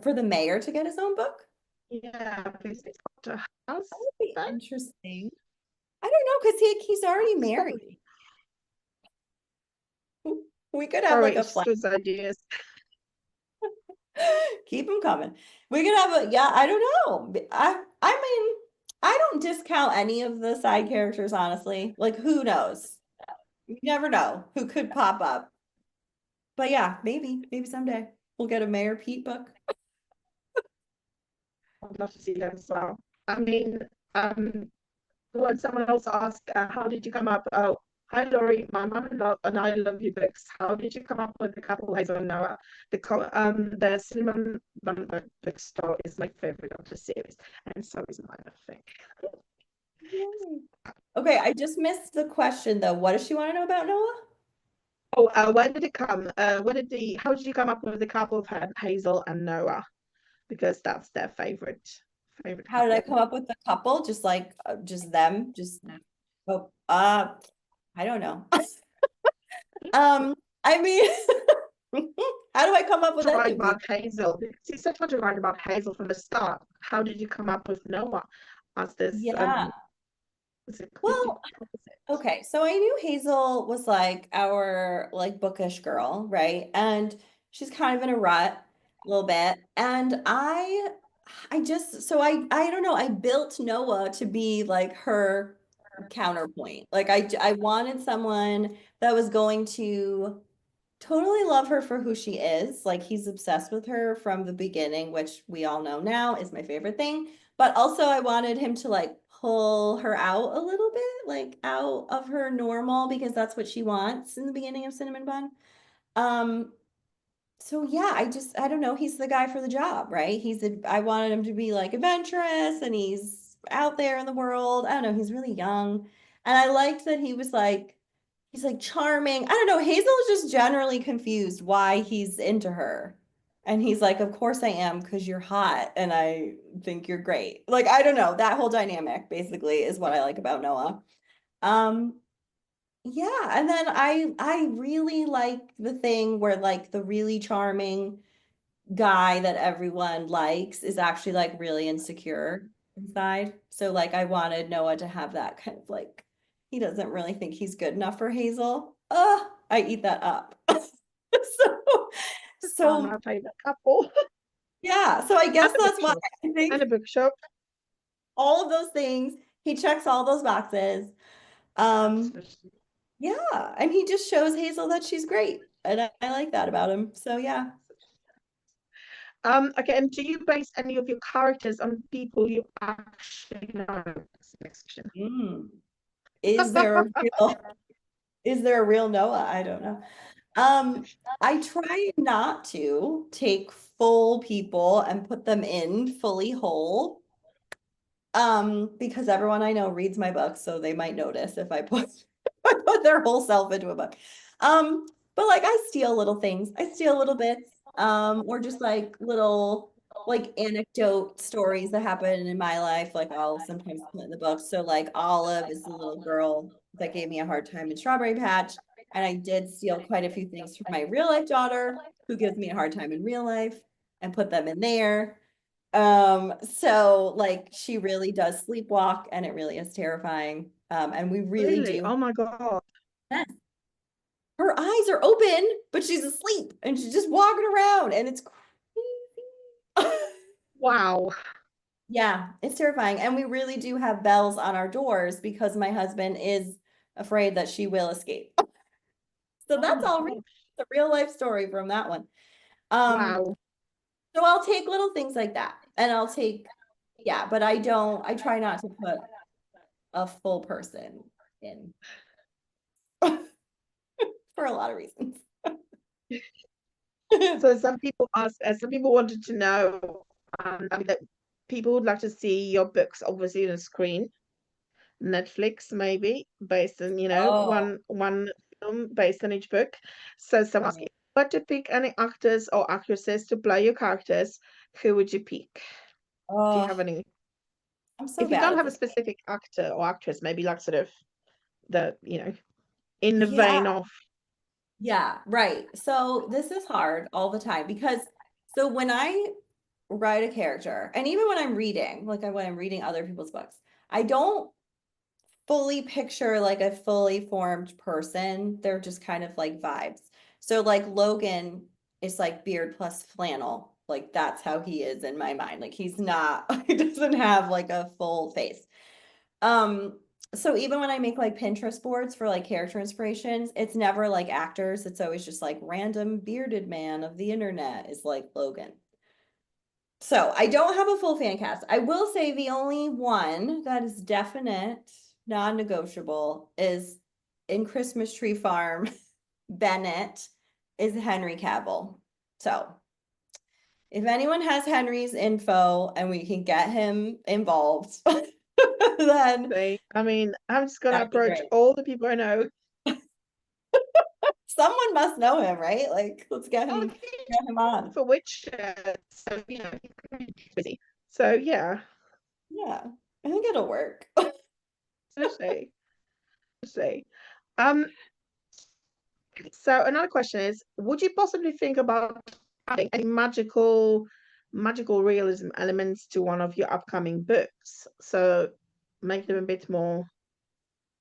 For the mayor to get his own book? Yeah, please it's got a That would be husband interesting. I don't know because he's already married. story. We could have like Sorry, a it's just flat. those ideas. Keep them coming. We could have a yeah. I don't know. I mean, I don't discount any of the side characters, honestly. Like, who knows? You never know who could pop up. But yeah, maybe someday we'll get a Mayor Pete book. I'd love to see that as well. I mean, when someone else asked, how did you come up? Oh, hi Laurie, my mom and I love your books. How did you come up with the couple ways on Noah? The Cinnamon Bun bookstore is my favorite of the series, and so is mine, I think. Yay. Okay, I just missed the question though. What does she want to know about Noah? Oh, where did it come? How did you come up with the couple of Hazel and Noah? Because that's their favorite How did I come couple. up with the couple? Just like just them? Just oh I don't know. I mean how do I come up with To write anything? about Hazel, because you said what to write about Hazel from the start. How did you come up with Noah as this Yeah. was it Well, okay, so I knew Hazel was like our like bookish girl, right? And she's kind of in a rut a little bit. And I just so I don't know, I built Noah to be like her counterpoint. Like I wanted someone that was going to totally love her for who she is. Like he's obsessed with her from the beginning, which we all know now is my favorite thing. But also I wanted him to like pull her out a little bit, like out of her normal because that's what she wants in the beginning of Cinnamon Bun. Um, so yeah, I don't know, he's the guy for the job, right? I wanted him to be like adventurous and he's out there in the world. I don't know, he's really young. And I liked that he's like charming. I don't know, Hazel is just generally confused why he's into her. And he's like, "Of course I am because you're hot and I think you're great." Like I don't know, that whole dynamic basically is what I like about Noah. Um yeah, and then I really like the thing where like the really charming guy that everyone likes is actually like really insecure inside. So like I wanted Noah to have that kind of like he doesn't really think he's good enough for Hazel. I eat that up. So, so my favorite couple. yeah, so I guess And a that's why bookshop. I think And a bookshop. all of those things, he checks all those boxes. Absolutely. Yeah, and he just shows Hazel that she's great. And I like that about him. So yeah. Okay, and do you base any of your characters on people you actually know? That's the next question. Mm. Is there a real Noah? I don't know. Um, I try not to take full people and put them in fully whole. Because everyone I know reads my books, so they might notice if I put I put their whole self into a book. But like I steal little things. I steal little bits, or just like little like anecdote stories that happen in my life. Like I'll sometimes put in the book. So like Olive is the little girl that gave me a hard time in Strawberry Patch. And I did steal quite a few things from my real life daughter, who gives me a hard time in real life, and put them in there. So like she really does sleepwalk and it really is terrifying. And we really Really? do. Oh my God. Yes. Her eyes are open, but she's asleep and she's just walking around and it's crazy. Wow. Yeah, it's terrifying. And we really do have bells on our doors because my husband is afraid that she will escape. So Oh that's my all God. the real life story from that one. Um, Wow. so I'll take little things like that and I'll take, yeah, but I try not to put a full person in for a lot of reasons. So some people ask, some people wanted to know, I mean, that people would like to see your books, obviously, on a screen. Netflix, maybe, based on, Oh, one film based on each book. So some ask, if you were to pick any actors or actresses to play your characters, who would you pick? Do you oh, have any? I'm so If you bad don't at have a this. specific actor or actress, maybe like sort of the, in the Yeah, vein of, yeah, right. So this is hard all the time because so when I write a character, and even when I'm reading, like when I'm reading other people's books, I don't fully picture like a fully formed person. They're just kind of like vibes. So like Logan is like beard plus flannel. Like that's how he is in my mind. Like he's not, he doesn't have like a full face. Um, so even when I make like Pinterest boards for like character inspirations, it's never like actors. It's always just like random bearded man of the internet is like Logan. So I don't have a full fan cast. I will say the only one that is definite, non-negotiable is in Christmas Tree Farm, Bennett is Henry Cavill. So if anyone has Henry's info and we can get him involved, then say, I mean, I'm just gonna that'd be approach great. all the people I know. Someone must know him, right? Like, let's Oh, get him on. for which, so he's busy. So yeah, Yeah, I think it'll work. let's see. Um, so another question is, would you possibly think about adding any magical realism elements to one of your upcoming books? So make them a bit more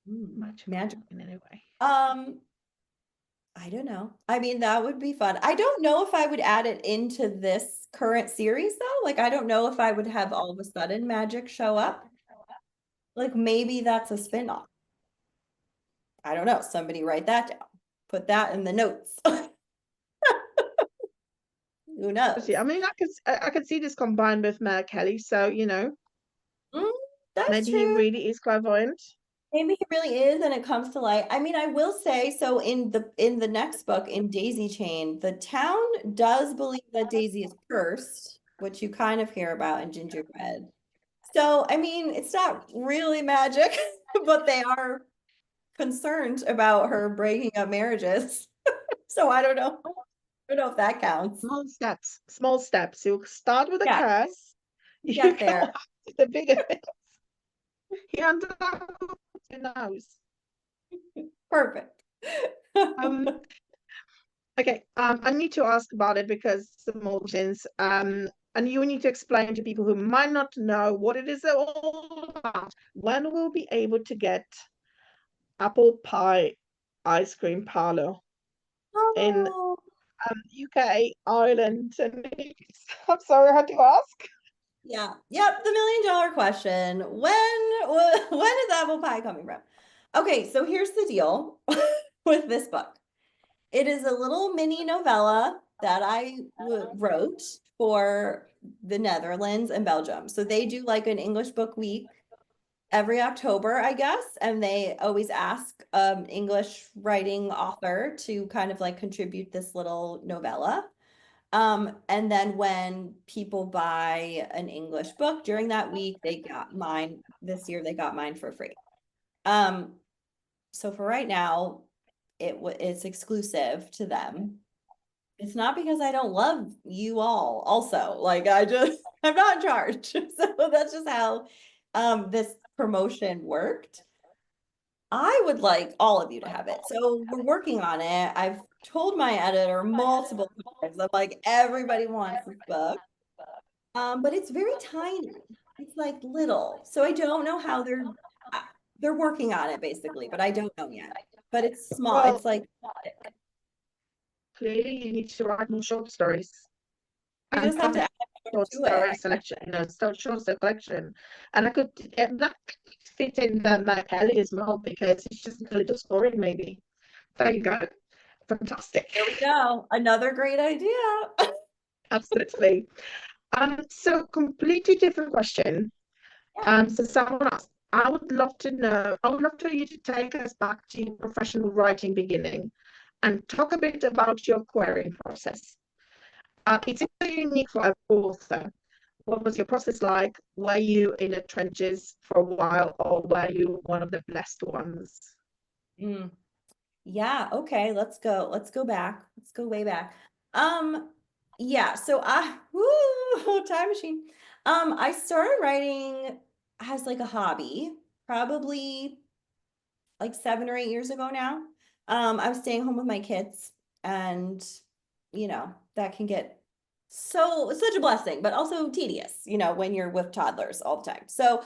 magical Magic. in any way. I don't know. I mean, that would be fun. I don't know if I would add it into this current series though. Like, I don't know if I would have all of a sudden magic show up. Like, maybe that's a spin-off. I don't know. Somebody write that down. Put that in the notes. Who knows? See, I mean, I could see this combined with Mayor Kelly. So Mm, that's maybe he true. really is clairvoyant. Maybe he really is, and it comes to light. I mean, I will say, so in the next book, in Daisy Chain, the town does believe that Daisy is cursed, which you kind of hear about in Gingerbread. So, I mean, it's not really magic, but they are concerned about her breaking up marriages. So I don't know. I don't know if that counts. Small steps, small steps. You start with a Yeah, curse, you get go there. up to the bigger things. He knows. Perfect. Um, okay, I need to ask about it because some more questions. And you need to explain to people who might not know what it is all about. When we'll be able to get apple pie ice cream parlor in Oh, UK, Ireland, and I'm sorry, I had to ask. yeah. Yep, the $1 million question. When is apple pie coming from? Okay, so here's the deal with this book. It is a little mini novella that I wrote for the Netherlands and Belgium. So they do like an English book week every October, I guess, and they always ask English writing author to kind of like contribute this little novella. And then when people buy an English book during that week, they got mine. This year they got mine for free. Um, so for right now, it's exclusive to them. It's not because I don't love you all also. Like I just I'm not in charge. So that's just how this promotion worked. I would like all of you to have it. So we're working on it. I've told my editor multiple times. I'm like, everybody wants this book. But it's very tiny. It's like little. So I don't know how they're working on it basically, but I don't know yet. But it's small. Well, It's like clearly you need to write more short stories we and just have to publish add more short to it. story selection, short story collection. And I could that fit in the Kelly as well because it's just a little story maybe. There you go. Fantastic. There we go. Another great idea. Absolutely. So completely different question. So someone asked, I would love to know, I would love for you to take us back to your professional writing beginning and talk a bit about your querying process. It's very unique for an author. What was your process like? Were you in the trenches for a while, or were you one of the blessed ones? Mm, yeah, okay, let's go. Let's go back. Let's go way back. Um, yeah, so I time machine. I started writing as like a hobby, probably like 7 or 8 years ago now. I was staying home with my kids, and that can get such a blessing, but also tedious, when you're with toddlers all the time. So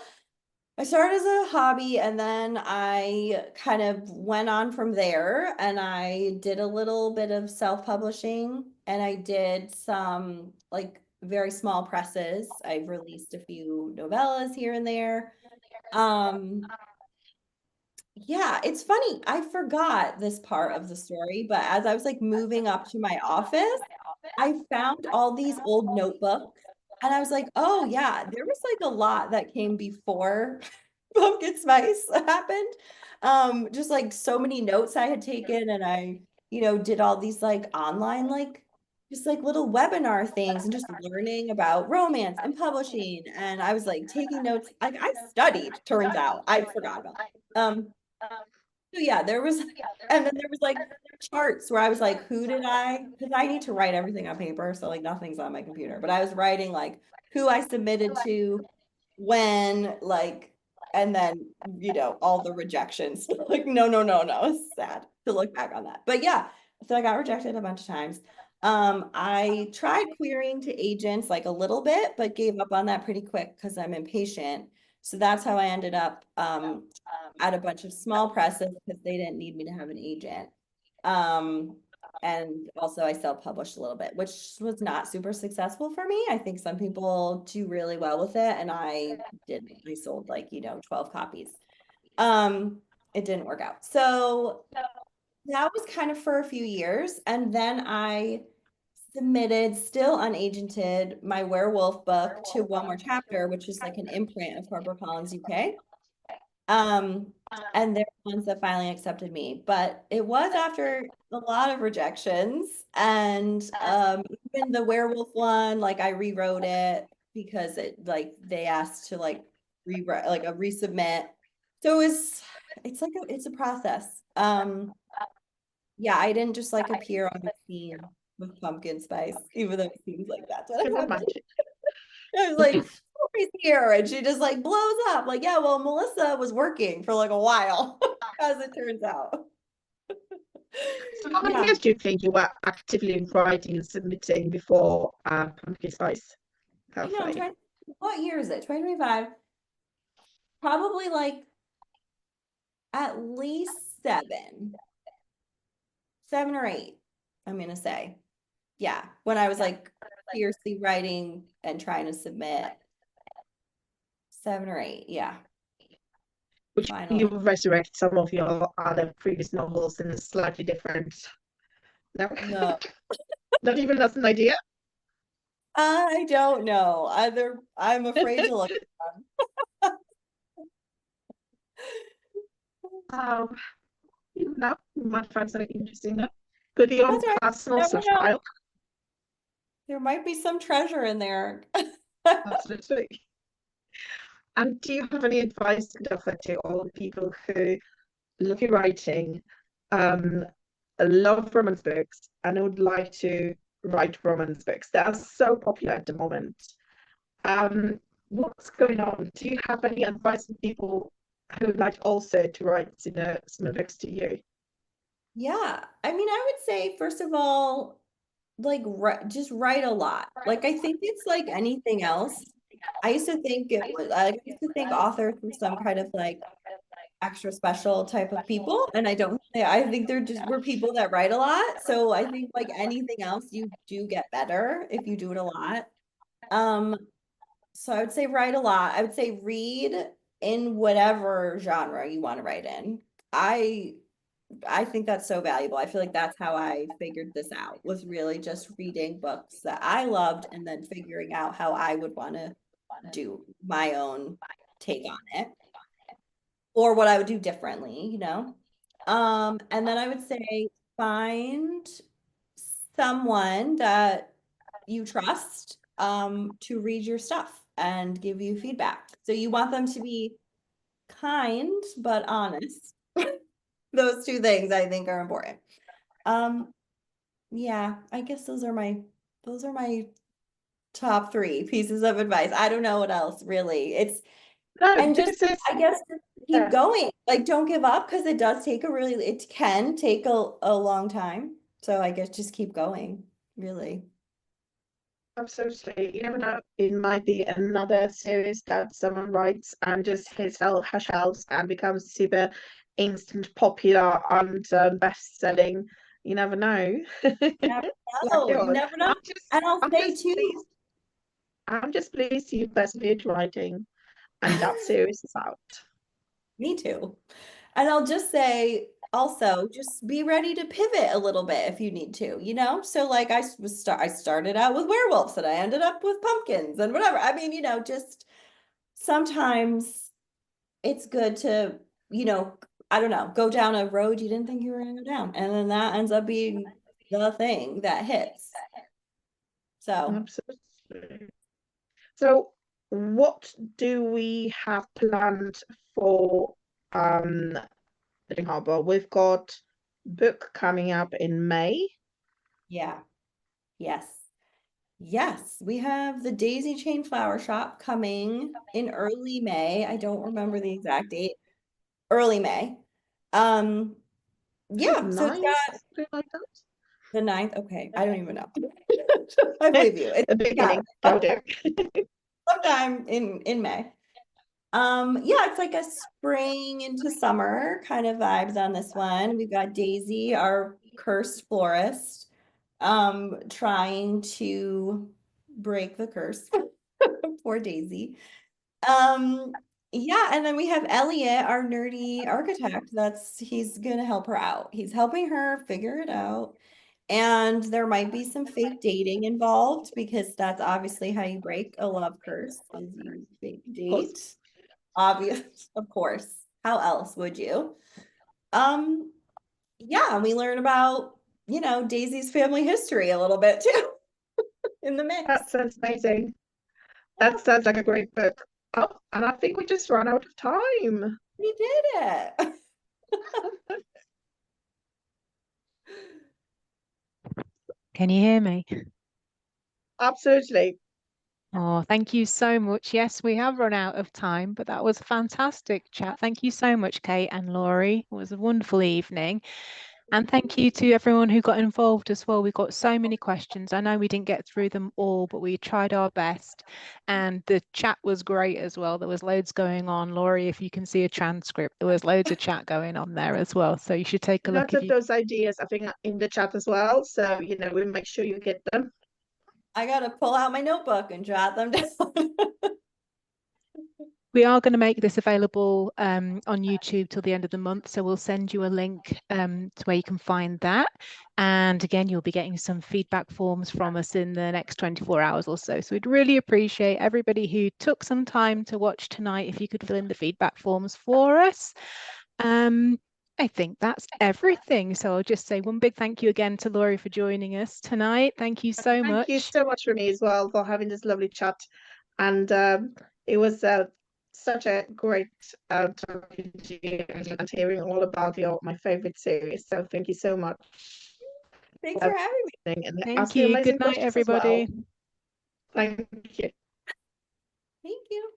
I started as a hobby, and then I kind of went on from there, and I did a little bit of self-publishing, and I did some like very small presses. I've released a few novellas here and there. Um, yeah, it's funny. I forgot this part of the story, but as I was like moving up to my office, I found all these old notebooks, and I was like, oh yeah, there was like a lot that came before pumpkin spice happened. Just like so many notes I had taken, and I, did all these like online, like just like little webinar things and just learning about romance and publishing. And I was like taking notes, like I studied, turns out. I forgot about that. So yeah, there was, and then there was like charts where I was like, because I need to write everything on paper. So like nothing's on my computer, but I was writing like who I submitted to, when, like, and then, all the rejections. Like, no, no, no, no. It's sad to look back on that. But yeah, so I got rejected a bunch of times. I tried querying to agents like a little bit, but gave up on that pretty quick because I'm impatient. So that's how I ended up at a bunch of small presses because they didn't need me to have an agent. Um, and also I self-published a little bit, which was not super successful for me. I think some people do really well with it, and I didn't. I sold like, 12 copies. It didn't work out. So that was kind of for a few years. And then I submitted, still unagented, my werewolf book to One More Chapter, which is like an imprint of HarperCollins UK. Um, and they're the ones that finally accepted me. But it was after a lot of rejections. And even the werewolf one, like I rewrote it because they asked to like rewrite, like a resubmit. So it's a process. Yeah, I didn't just like appear on the scene with pumpkin spice, even though it seems like that's what Can happened. imagine. I was like, Lori's here, and she just like blows up. Like, yeah, well, Melissa was working for like a while, as it turns out. So how many Yeah, years do you think you were actively writing and submitting before Pumpkin Spice? I'm Hopefully. trying. What year is it? 2025. Probably like at least 7 or 8. I'm gonna say. Yeah, when I was like seriously writing and trying to submit, 7 or 8, yeah, Which you finally. resurrect some of your other previous novels in a slightly different. No, No, not even as an idea. I don't know. I'm afraid to look at Um, you know, you might find something interesting there. Could be your own That's right. personal Never know. style. There might be some treasure in there. Absolutely. And do you have any advice to offer to all the people who love your writing, um, love romance books, and would like to write romance books that are so popular at the moment? Um, what's going on? Do you have any advice for people who would like also to write similar books to you? Yeah, I mean, I would say first of all, like just write a lot. Like I think it's like anything else. I used to think it was. I used to think authors were some kind of like extra special type of people, and I don't. I think they're just we're people that write a lot. So I think like anything else, you do get better if you do it a lot. Um, so I would say write a lot. I would say read in whatever genre you want to write in. I I think that's so valuable. I feel like that's how I figured this out, was really just reading books that I loved and then figuring out how I would want to do my own take on it or what I would do differently, you know? And then I would say find someone that you trust to read your stuff and give you feedback. So you want them to be kind but honest. Those two things I think are important. Um, yeah, I guess those are my top 3 pieces of advice. I don't know what else really. It's No, and just this is I guess just keep going. Like don't give up because it can take a long time. So I guess just keep going, really. absolutely. You never know, it might be another series that someone writes and just hits out her shelves and becomes super instant popular and best-selling. You never know. Never Like know. You yours. never know. And I'll I'm say just too, pleased. I'm just pleased you persevered writing and that series is out. me too. And I'll just say also just be ready to pivot a little bit if you need to, you know? So like I started out with werewolves and I ended up with pumpkins and whatever. I mean, just sometimes it's good to, I don't know, go down a road you didn't think you were going to go down. And then that ends up being the thing that hits. So, Absolutely. So, what do we have planned for Living Harbour? We've got book coming up in May. yeah. Yes. Yes, we have the Daisy Chain Flower Shop coming in early May. I don't remember the exact date. Early May. Um, Is it yeah, so it's nine? got Something like that? the 9th. Okay, I don't even know. I believe you. The Yeah, beginning. Go do. sometime in May. Yeah, it's like a spring into summer kind of vibes on this one. We've got Daisy, our cursed florist, trying to break the curse. Poor Daisy. Um, yeah, and then we have Elliot, our nerdy architect. He's gonna help her out. He's helping her figure it out. And there might be some fake dating involved because that's obviously how you break a love curse, is you fake Of course. date. Obvious, of course. How else would you? Um, yeah, and we learn about, Daisy's family history a little bit too in the mix. That sounds amazing. That sounds like a great book. Oh, and I think we just ran out of time. We did it. Can you hear me? Absolutely. Oh, thank you so much. Yes, we have run out of time, but that was a fantastic chat. Thank you so much, Kate and Laurie. It was a wonderful evening. And thank you to everyone who got involved as well. We got so many questions. I know we didn't get through them all, but we tried our best. And the chat was great as well. There was loads going on. Laurie, if you can see a transcript, there was loads of chat going on there as well. So you should take a look Lots if of you. those ideas, I think, in the chat as well. So, you know, we'll make sure you get them. I gotta pull out my notebook and jot them down. We are going to make this available on YouTube till the end of the month, so we'll send you a link to where you can find that. And again, you'll be getting some feedback forms from us in the next 24 hours or so. So we'd really appreciate everybody who took some time to watch tonight, if you could fill in the feedback forms for us. I think that's everything. So I'll just say one big thank you again to Laurie for joining us tonight. Thank you so much. Thank you so much for me as well for having this lovely chat. And it was such a great talking to you and hearing all about my favorite series. So thank you so much. Thanks for having me. And Thank asking you. amazing Good night, questions as well. everybody. Thank you. Thank you.